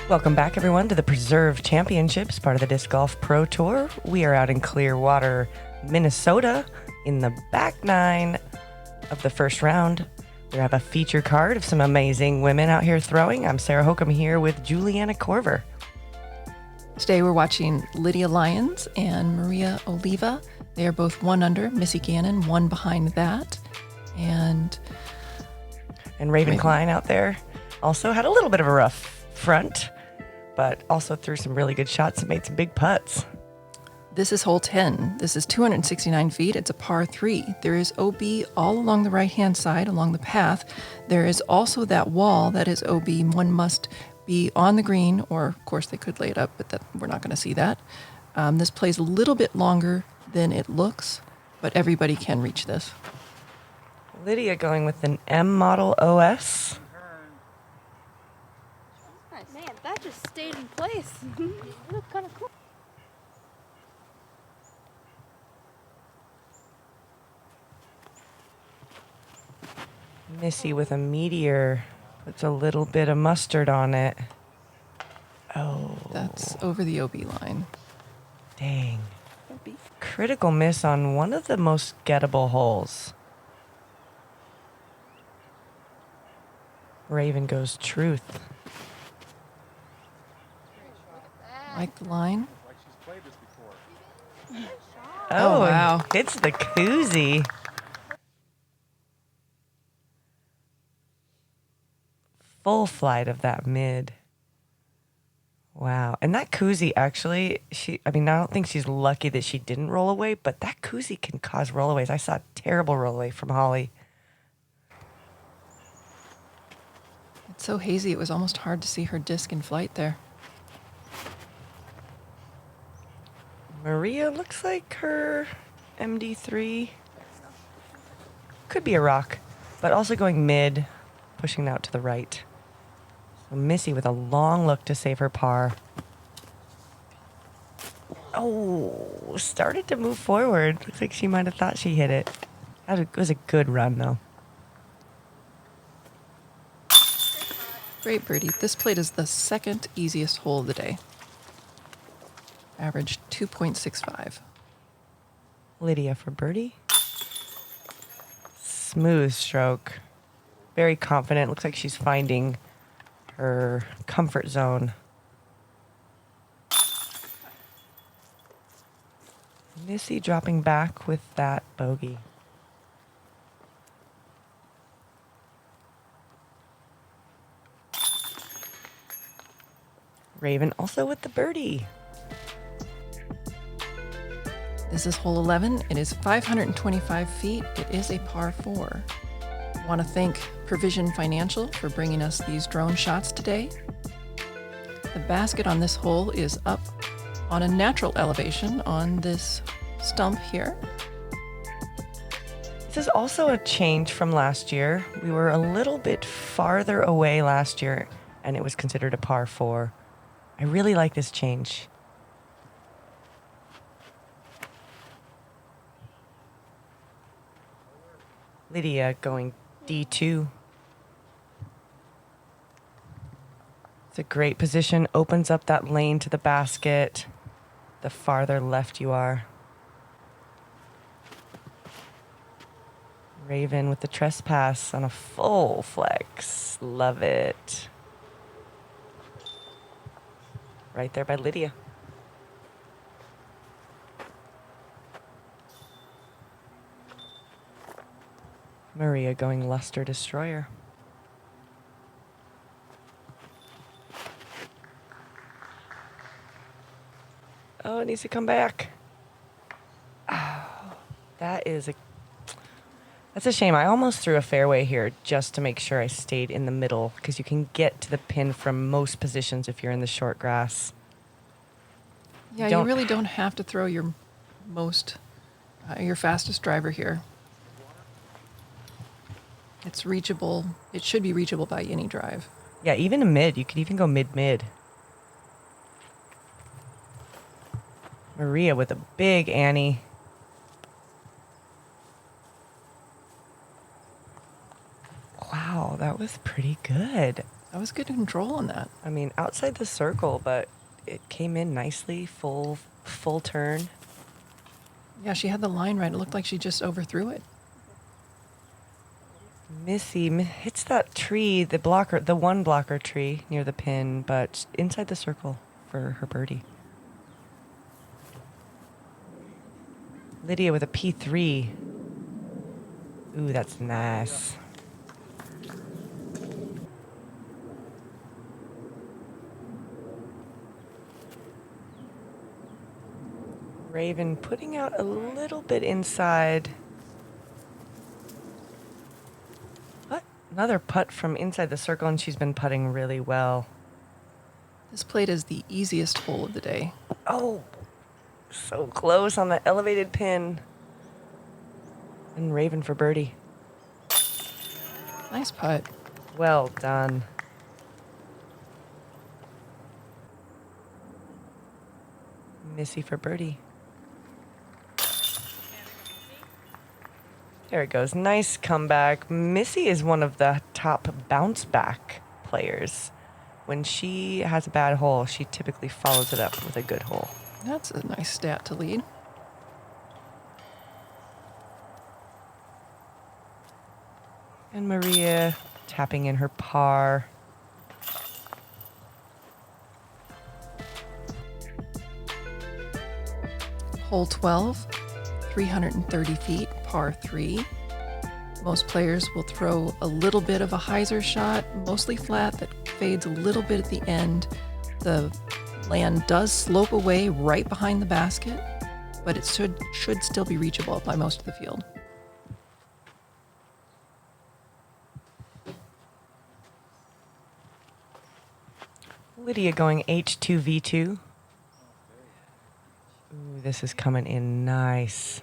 Welcome back, everyone, to the Preserve Championships, part of the Disc Golf Pro Tour. We are out in Clearwater, Minnesota, in the back nine of the first round. We have a feature card of some amazing women out here throwing. I'm Sarah Hokom here with Juliana Korver. Today we're watching Lydia Lyons and Maria Oliva. They are both one under, Missy Gannon, one behind that. And Raven Klein out there also had a little bit of a rough front, but also threw some really good shots and made some big putts. This is hole 10. This is 269 feet. It's a par 3. There is OB all along the right-hand side, along the path. There is also that wall that is OB. One must be on the green, or of course they could lay it up, but we're not going to see that. This plays a little bit longer than it looks, but everybody can reach this. Lydia going with an M model OS. Man, that just stayed in place. It looked kind of cool. Missy with a meteor. Puts a little bit of mustard on it. Oh. That's over the OB line. Dang. Critical miss on one of the most gettable holes. Raven goes truth. Like the line. Oh, wow. Hits the koozie. Full flight of that mid. Wow. And that koozie actually, I don't think she's lucky that she didn't roll away, but that koozie can cause rollaways. I saw a terrible rollaway from Holly. It's so hazy, it was almost hard to see her disc in flight there. Maria looks like her MD3. Could be a rock, but also going mid, pushing out to the right. So Missy with a long look to save her par. Oh, started to move forward. Looks like she might have thought she hit it. It was a good run, though. Great birdie. This played is the second easiest hole of the day. Average 2.65. Lydia for birdie. Smooth stroke. Very confident. Looks like she's finding her comfort zone. Missy dropping back with that bogey. Raven also with the birdie. This is hole 11. It is 525 feet. It is a par 4. I want to thank Provision Financial for bringing us these drone shots today. The basket on this hole is up on a natural elevation on this stump here. This is also a change from last year. We were a little bit farther away last year, and it was considered a par 4. I really like this change. Lydia going D2. It's a great position. Opens up that lane to the basket. The farther left you are. Raven with the trespass on a full flex. Love it. Right there by Lydia. Maria going luster destroyer. Oh, it needs to come back. Oh, that's a shame. I almost threw a fairway here just to make sure I stayed in the middle, because you can get to the pin from most positions if you're in the short grass. Yeah, you really don't have to throw your fastest driver here. It's reachable. It should be reachable by any drive. Yeah, even a mid. You could even go mid-mid. Maria with a big Annie. Wow, that was pretty good. That was good control on that. I mean, outside the circle, but it came in nicely, full turn. Yeah, she had the line right. It looked like she just overthrew it. Missy hits that tree, the one blocker tree near the pin, but inside the circle for her birdie. Lydia with a P3. Ooh, that's nice. Raven putting out a little bit inside. What? Another putt from inside the circle, and she's been putting really well. This played as the easiest hole of the day. Oh, so close on the elevated pin. And Raven for birdie. Nice putt. Well done. Missy for birdie. There it goes. Nice comeback. Missy is one of the top bounce back players. When she has a bad hole, she typically follows it up with a good hole. That's a nice stat to lead. And Maria tapping in her par. Hole 12, 330 feet, par 3. Most players will throw a little bit of a hyzer shot, mostly flat, that fades a little bit at the end. The land does slope away right behind the basket, but it should still be reachable by most of the field. Lydia going H2V2. Ooh, this is coming in nice.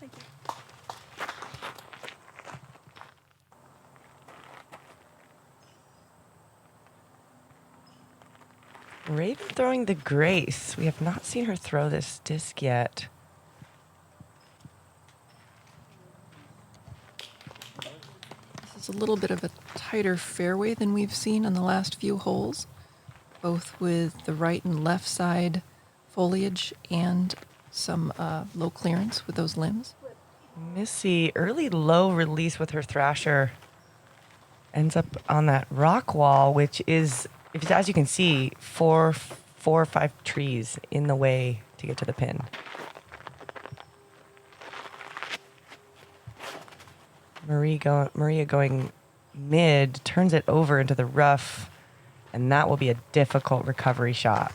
Thank you. Raven throwing the grace. We have not seen her throw this disc yet. This is a little bit of a tighter fairway than we've seen on the last few holes, both with the right and left side foliage and some low clearance with those limbs. Missy, early low release with her thrasher. Ends up on that rock wall, which is, as you can see, four or five trees in the way to get to the pin. Maria going mid, turns it over into the rough, and that will be a difficult recovery shot.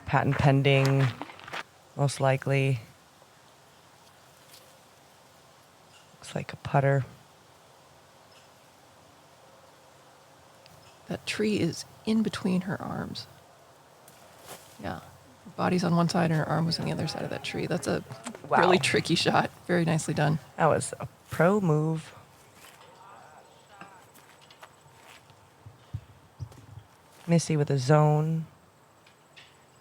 Patent pending, most likely. Looks like a putter. That tree is in between her arms. Yeah. Her body's on one side and her arm was on the other side of that tree. That's a Wow. really tricky shot. Very nicely done. That was a pro move. Missy with a zone.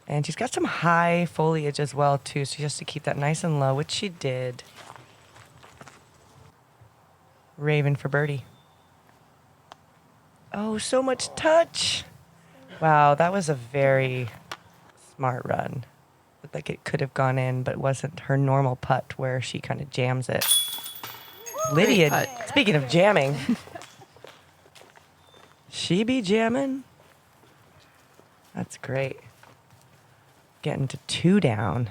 And she's got some high foliage as well, too, so she has to keep that nice and low, which she did. Raven for birdie. Oh, so much touch. Wow, that was a very smart run. Looked like it could have gone in, but it wasn't her normal putt where she kind of jams it. Lydia, putt. speaking of jamming, she be jamming. That's great. Getting to 2 down,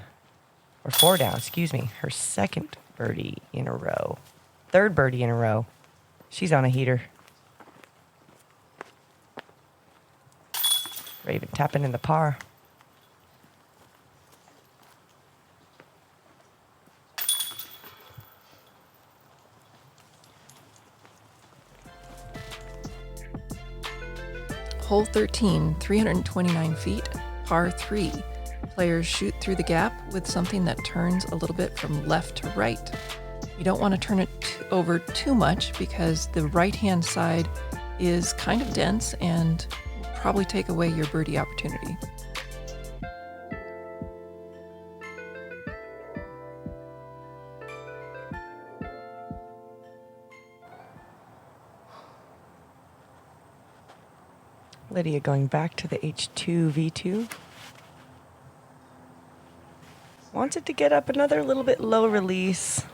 or 4 down, excuse me. Her second birdie in a row. Third birdie in a row. She's on a heater. Raven tapping in the par. Hole 13, 329 feet, par 3. Players shoot through the gap with something that turns a little bit from left to right. You don't want to turn it over too much because the right-hand side is kind of dense and will probably take away your birdie opportunity. Lydia going back to the H2 V2. Wants it to get up another little bit low release.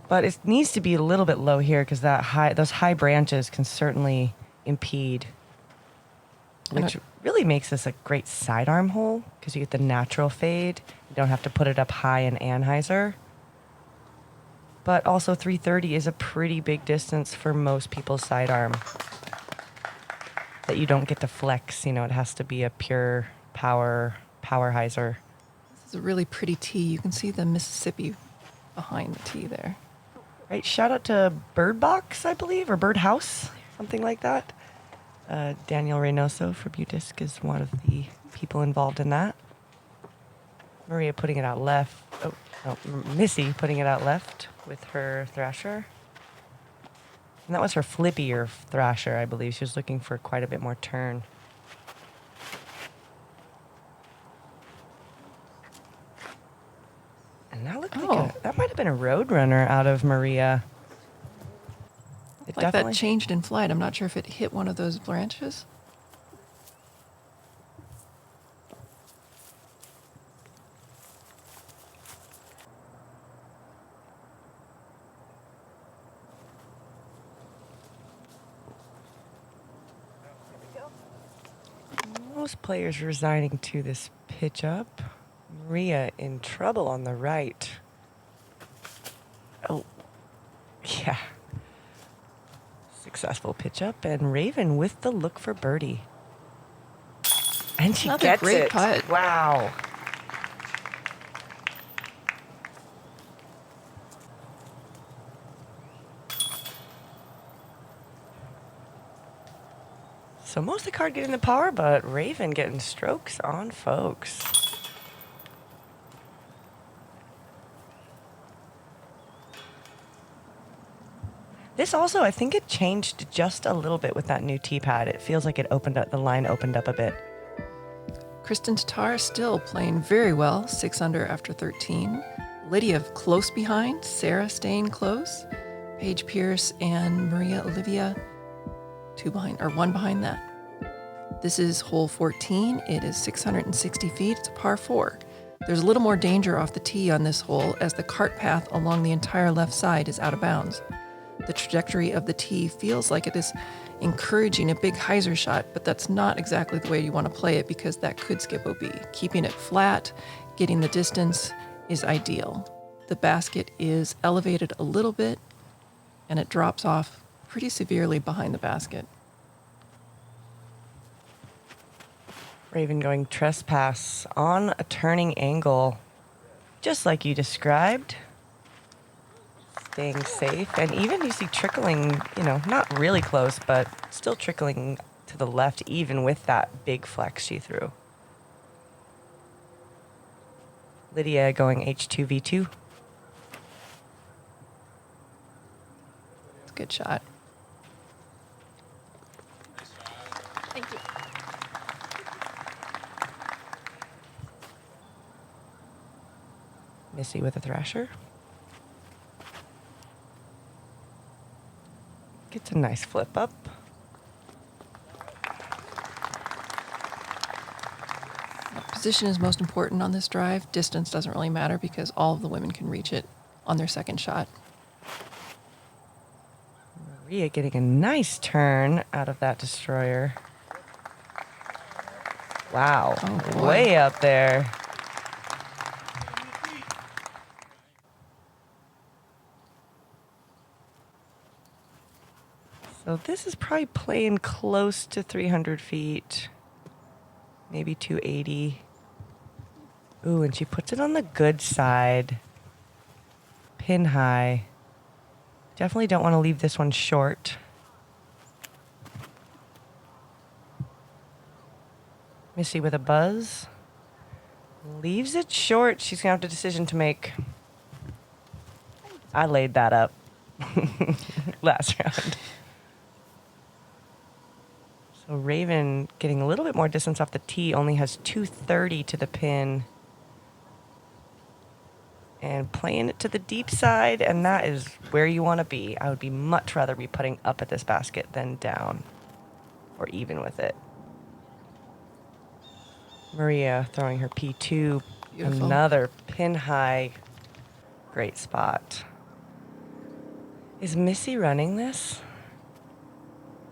But it needs to be a little bit low here because those high branches can certainly impede. Which really makes this a great sidearm hole because you get the natural fade. You don't have to put it up high in Anheuser. But also 330 is a pretty big distance for most people's sidearm. That you don't get to flex. You know, it has to be a pure power hyzer. This is a really pretty tee. You can see the Mississippi behind the tee there. Right, shout out to Bird Box, I believe, or Bird House, something like that. Daniel Reynoso from UDisc is one of the people involved in that. Maria putting it out left. Missy putting it out left with her Thrasher. And that was her flippier Thrasher, I believe. She was looking for quite a bit more turn. And that looked like that might have been a Roadrunner out of Maria. It Like that changed in flight. I'm not sure if it hit one of those branches. Most players resigning to this pitch up. Maria in trouble on the right. Oh, yeah. Successful pitch up, and Raven with the look for birdie. And she Another gets great it. putt. Wow. So most of the card getting the power, but Raven getting strokes on folks. This also, I think it changed just a little bit with that new tee pad. It feels like it opened up, the line opened up a bit. Kristen Tatar still playing very well, 6 under after 13. Lydia close behind, Sarah staying close, Paige Pierce and Maria Olivia 1 behind that. This is hole 14. It is 660 feet. It's a par 4. There's a little more danger off the tee on this hole as the cart path along the entire left side is out of bounds. The trajectory of the tee feels like it is encouraging a big hyzer shot, but that's not exactly the way you want to play it because that could skip OB. Keeping it flat, getting the distance is ideal. The basket is elevated a little bit and it drops off pretty severely behind the basket. Raven going trespass on a turning angle, just like you described. Staying safe, and even you see trickling, you know, not really close, but still trickling to the left, even with that big flex she threw. Lydia going H2 V2. It's a good shot. Thank you. Missy with a Thrasher. Gets a nice flip up. Position is most important on this drive. Distance doesn't really matter because all of the women can reach it on their second shot. Maria getting a nice turn out of that destroyer. Wow, Oh, way up there. So this is probably playing close to 300 feet, maybe 280. Ooh, and she puts it on the good side. Pin high. Definitely don't want to leave this one short. Missy with a buzz. Leaves it short. She's going to have a decision to make. I laid that up last round. So Raven getting a little bit more distance off the tee, only has 230 to the pin. And playing it to the deep side, and that is where you want to be. I would be much rather be putting up at this basket than down. or even with it. Maria throwing her P2. Beautiful. Another pin high. Great spot. Is Missy running this?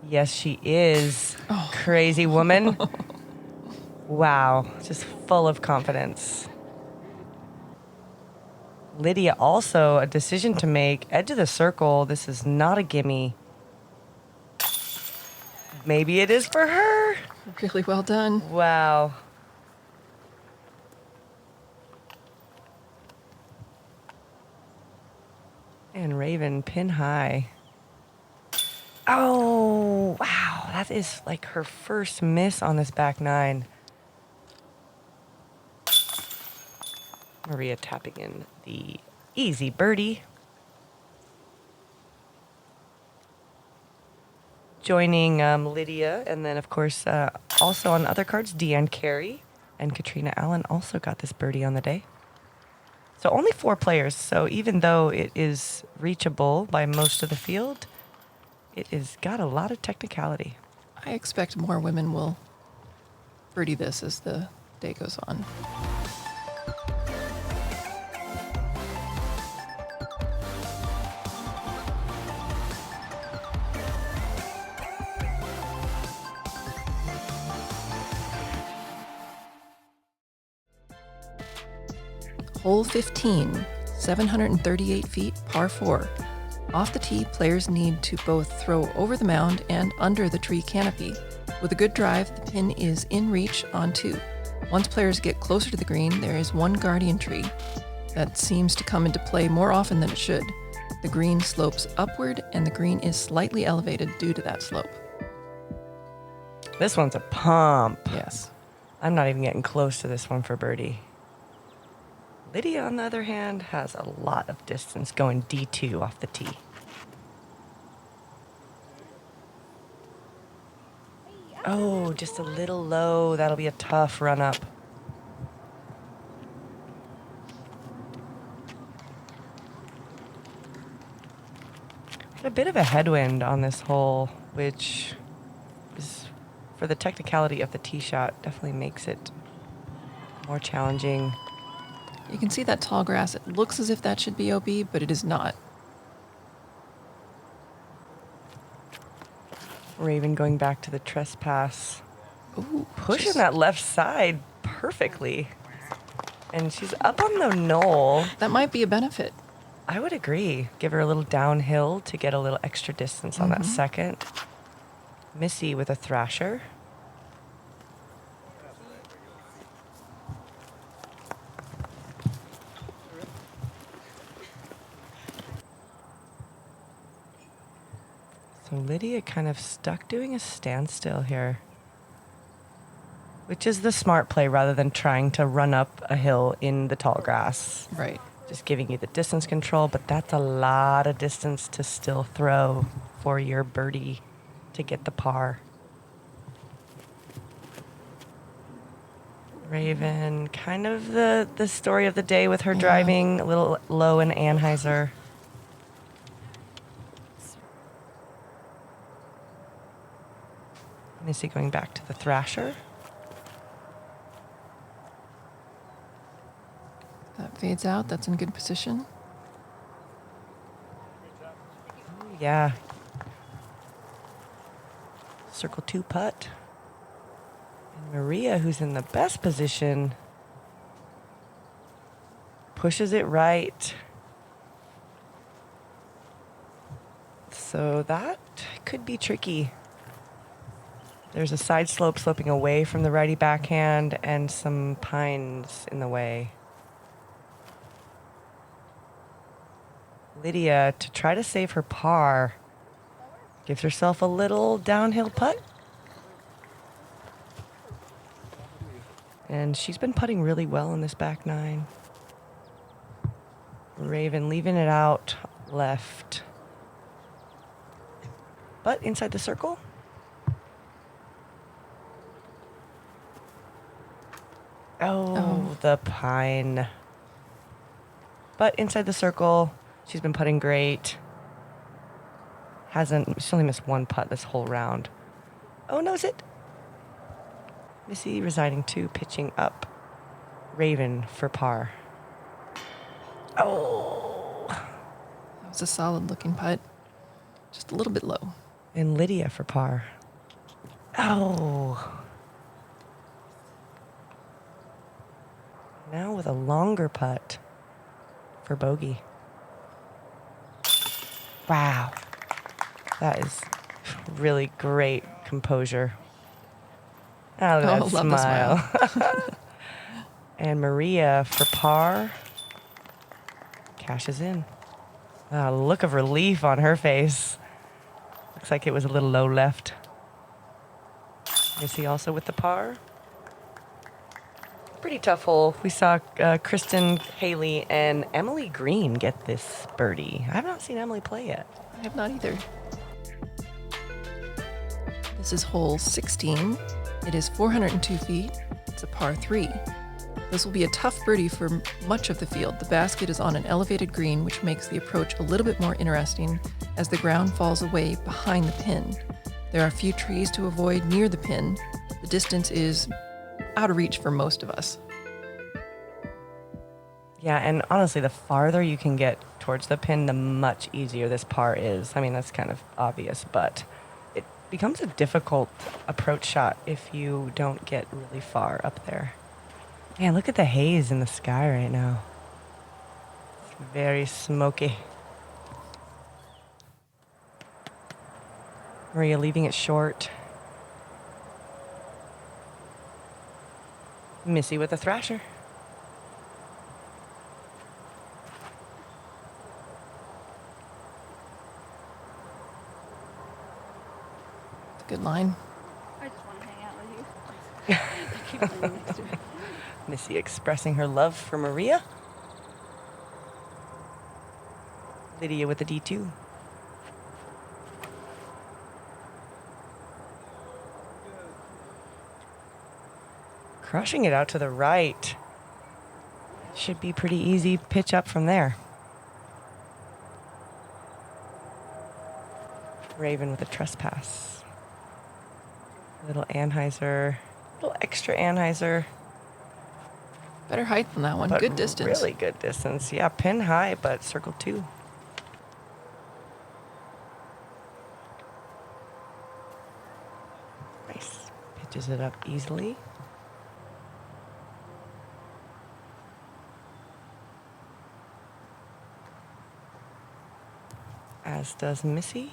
Yes, she is. Oh. Crazy woman. Wow. Just full of confidence. Lydia also a decision to make. Edge of the circle. This is not a gimme. Maybe it is for her. Really well done. Wow. And Raven pin high. Oh, wow. That is like her first miss on this back nine. Maria tapping in the easy birdie. Joining Lydia, and then, of course, also on other cards, Deanne Carey and Katrina Allen also got this birdie on the day. So only 4 players. So even though it is reachable by most of the field, it has got a lot of technicality. I expect more women will birdie this as the day goes on. Hole 15, 738 feet, par 4. Off the tee, players need to both throw over the mound and under the tree canopy. With a good drive, the pin is in reach on 2. Once players get closer to the green, there is one guardian tree that seems to come into play more often than it should. The green slopes upward, and the green is slightly elevated due to that slope. This one's a pump. Yes. I'm not even getting close to this one for birdie. Lydia, on the other hand, has a lot of distance going D2 off the tee. Oh, just a little low. That'll be a tough run up. Got a bit of a headwind on this hole, which is, for the technicality of the tee shot, definitely makes it more challenging. You can see that tall grass. It looks as if that should be OB, but it is not. Raven going back to the trespass. Ooh, Pushing just- that left side perfectly. And she's up on the knoll. That might be a benefit. I would agree. Give her a little downhill to get a little extra distance on that second. Missy with a thrasher. So Lydia kind of stuck doing a standstill here, which is the smart play rather than trying to run up a hill in the tall grass. Right. Just giving you the distance control, but that's a lot of distance to still throw for your birdie to get the par. Raven, kind of the story of the day with her driving, a little low in Anheuser. Missy going back to the thrasher. That fades out. That's in good position. Ooh, yeah. Circle 2 putt. And Maria, who's in the best position, pushes it right. So that could be tricky. There's a side slope sloping away from the righty backhand and some pines in the way. Lydia, to try to save her par, gives herself a little downhill putt. And she's been putting really well in this back nine. Raven leaving it out left. But inside the circle. Oh, the pine. But inside the circle, she's been putting great. She's only missed 1 putt this whole round. Oh, knows it. Missy residing 2, pitching up. Raven for par. Oh. That was a solid looking putt. Just a little bit low. And Lydia for par. Oh. Now with a longer putt for bogey. Wow. That is really great composure. Oh, that love smile. the smile. And Maria for par. Cashes in. Look of relief on her face. Looks like it was a little low left. Missy also with the par. Pretty tough hole. We saw Kristen, Haley, and Emily Green get this birdie. I have not seen Emily play yet. I have not either. This is hole 16. It is 402 feet. It's a par 3. This will be a tough birdie for much of the field. The basket is on an elevated green, which makes the approach a little bit more interesting as the ground falls away behind the pin. There are a few trees to avoid near the pin. The distance is out of reach for most of us. Yeah, and honestly, the farther you can get towards the pin, the much easier this par is. I mean, that's kind of obvious, but it becomes a difficult approach shot if you don't get really far up there. Man, look at the haze in the sky right now. It's very smoky. Maria leaving it short. Missy with a thrasher. It's a good line. I just want to hang out with you. I keep sitting next to her. Missy expressing her love for Maria. Lydia with the D2. Crushing it out to the right. Should be pretty easy pitch up from there. Raven with a trespass. Little Anheuser. Little extra Anheuser. Better height than that one. But Good distance. Really good distance. Yeah, pin high, but circle 2. Nice. Pitches it up easily. As does Missy.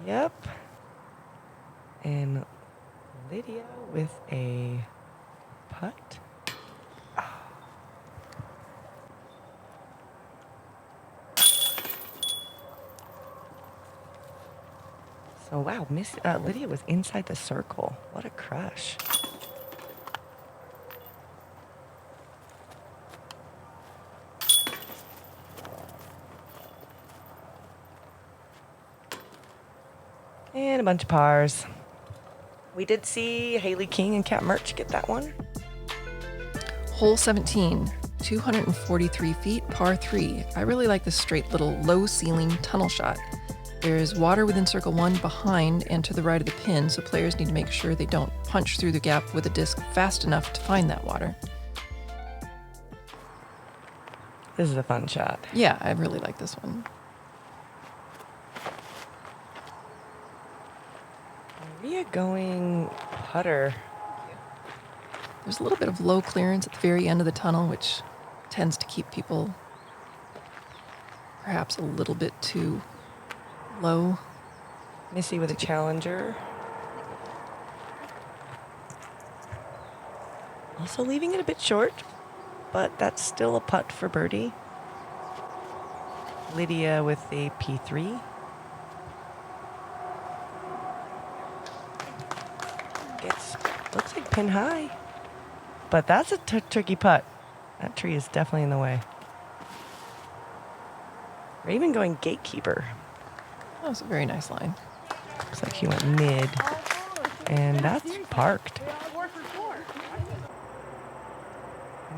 Yep. And Lydia with a putt. So wow, Lydia was inside the circle. What a crush. And a bunch of pars. We did see Haley King and Kat Murch get that one. Hole 17, 243 feet, par 3. I really like this straight little low ceiling tunnel shot. There is water within circle 1 behind and to the right of the pin, so players need to make sure they don't punch through the gap with a disc fast enough to find that water. This is a fun shot. Yeah, I really like this one. Maria going putter. There's a little bit of low clearance at the very end of the tunnel, which tends to keep people perhaps a little bit too low. Missy with a challenger. Also leaving it a bit short, but that's still a putt for birdie. Lydia with a P3. Looks like pin high. But that's a tricky putt. That tree is definitely in the way. Raven going gatekeeper. That was a very nice line. Looks like he went mid. And that's parked.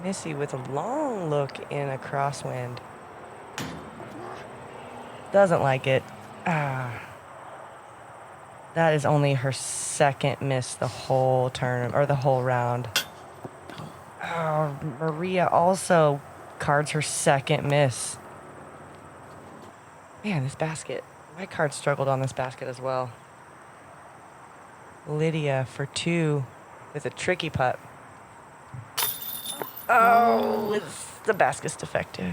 Missy with a long look in a crosswind. Doesn't like it. That is only her second miss the whole turn, or the whole round. Oh, Maria also cards her second miss. Man, this basket. My card struggled on this basket as well. Lydia for 2 with a tricky putt. Oh, the basket's defective.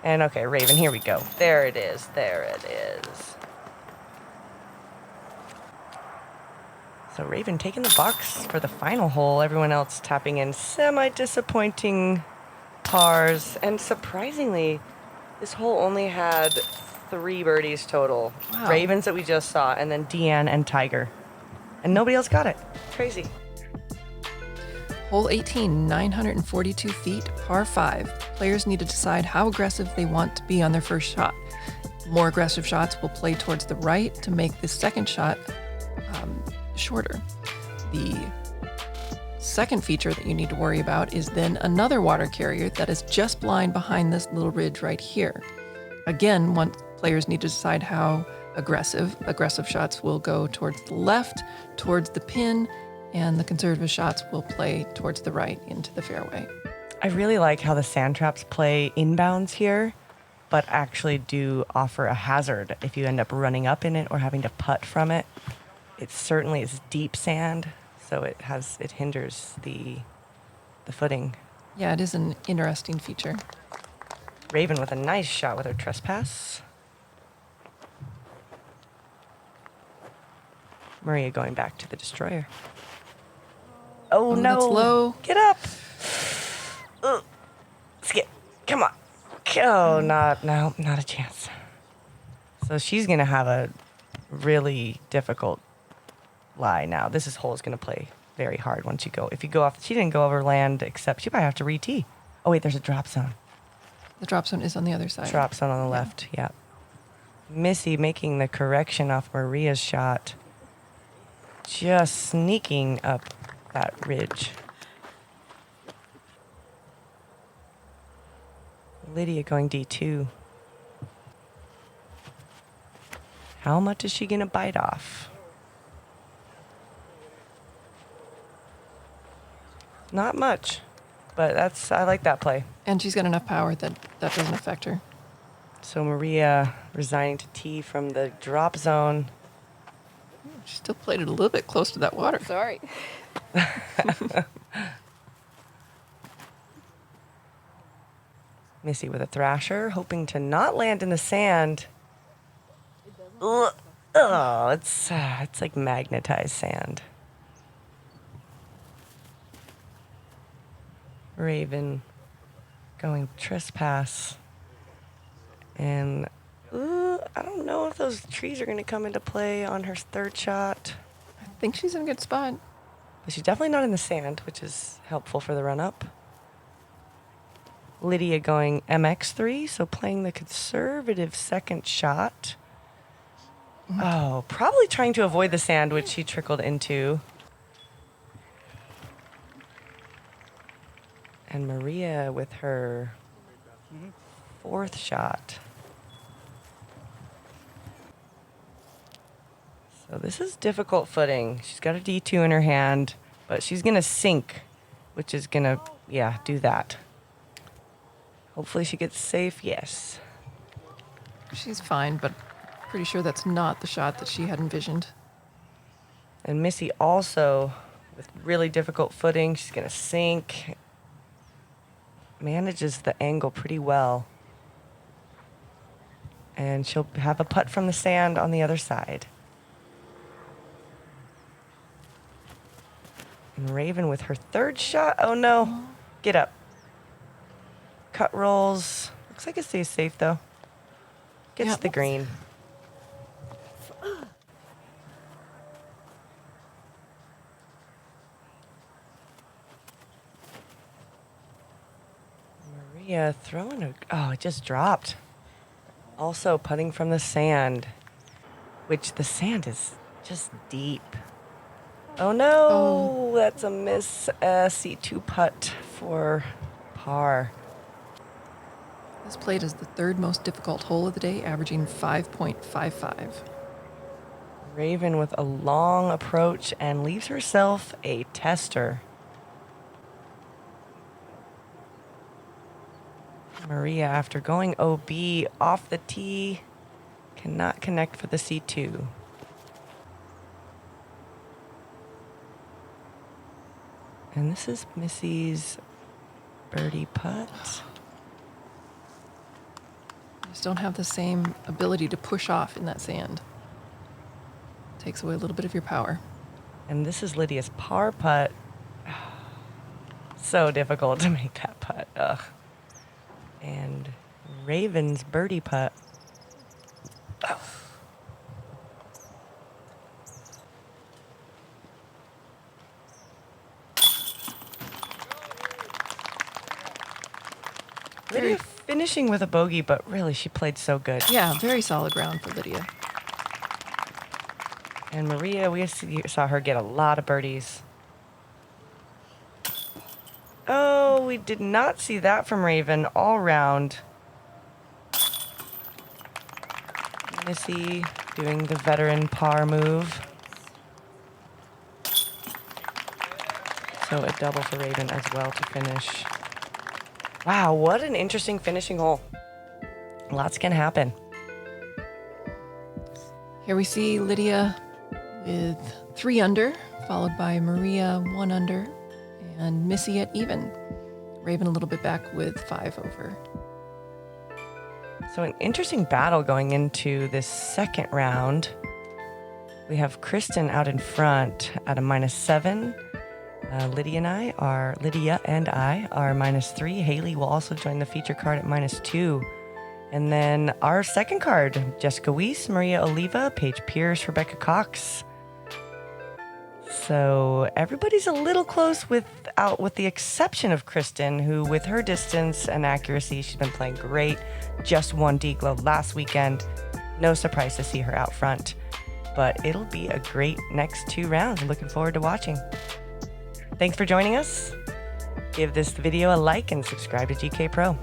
And okay, Raven, here we go. There it is. There it is. So Raven taking the box for the final hole. Everyone else tapping in semi-disappointing pars. And surprisingly, this hole only had 3 birdies total. Wow. Ravens that we just saw, and then Deanne and Tiger. And nobody else got it. Crazy. Hole 18, 942 feet, par 5. Players need to decide how aggressive they want to be on their first shot. More aggressive shots will play towards the right to make the second shot shorter. The second feature that you need to worry about is then another water carrier that is just blind behind this little ridge right here. Again, players need to decide how aggressive. Aggressive shots will go towards the left, towards the pin, and the conservative shots will play towards the right into the fairway. I really like how the sand traps play inbounds here, but actually do offer a hazard if you end up running up in it or having to putt from it. It certainly is deep sand, so it hinders the footing. Yeah, it is an interesting feature. Raven with a nice shot with her trespass. Maria going back to the destroyer. Oh, no. That's low. Get up. Skip. Come on. Oh, not a chance. So she's going to have a really difficult lie now. This hole is going to play very hard once you go. If you go off, she didn't go over land, except she might have to re-tee. Oh, wait, there's a drop zone. The drop zone is on the other side. Drop zone on the left, yeah. Missy making the correction off Maria's shot. Just sneaking up that ridge. Lydia going D2. How much is she going to bite off? Not much, but I like that play. And she's got enough power that doesn't affect her. So Maria resigning to tee from the drop zone. She still played it a little bit close to that water. Sorry. Missy with a thrasher, hoping to not land in the sand. Ugh. Oh, it's like magnetized sand. Raven going trespass. And I don't know if those trees are going to come into play on her third shot. I think she's in a good spot. But she's definitely not in the sand, which is helpful for the run-up. Lydia going MX3, so playing the conservative second shot. Oh, probably trying to avoid the sand, which she trickled into. And Maria with her fourth shot. So this is difficult footing. She's got a D2 in her hand, but she's going to sink, which is going to, do that. Hopefully she gets safe, yes. She's fine, but pretty sure that's not the shot that she had envisioned. And Missy also with really difficult footing. She's going to sink. Manages the angle pretty well. And she'll have a putt from the sand on the other side. And Raven with her third shot. Oh, no. Get up. Cut rolls. Looks like it stays safe, though. Gets the green. Maria throwing a... Oh, it just dropped. Also putting from the sand, which the sand is just deep. Oh, no. That's a miss C2 putt for par. This played is the third most difficult hole of the day, averaging 5.55. Raven with a long approach and leaves herself a tester. Maria, after going OB off the tee, cannot connect for the C2. And this is Missy's birdie putt. Just don't have the same ability to push off in that sand. Takes away a little bit of your power. And this is Lydia's par putt. So difficult to make that putt. Ugh. And Raven's birdie putt. Oh. Lydia finishing with a bogey, but really she played so good. Yeah, very solid round for Lydia. And Maria, we saw her get a lot of birdies. Oh, we did not see that from Raven all round. Missy doing the veteran par move. So a double for Raven as well to finish. Wow, what an interesting finishing hole. Lots can happen. Here we see Lydia with 3 under, followed by Maria 1 under, and Missy at even. Raven a little bit back with 5 over. So an interesting battle going into this second round. We have Kristen out in front at a -7. Lydia and I are -3. Haley will also join the feature card at -2. And then our second card, Jessica Weiss, Maria Oliva, Paige Pierce, Rebecca Cox. So everybody's a little close with the exception of Kristen, who with her distance and accuracy, she's been playing great. Just won D-Glow last weekend. No surprise to see her out front. But it'll be a great next 2 rounds. I'm looking forward to watching. Thanks for joining us. Give this video a like and subscribe to GK Pro.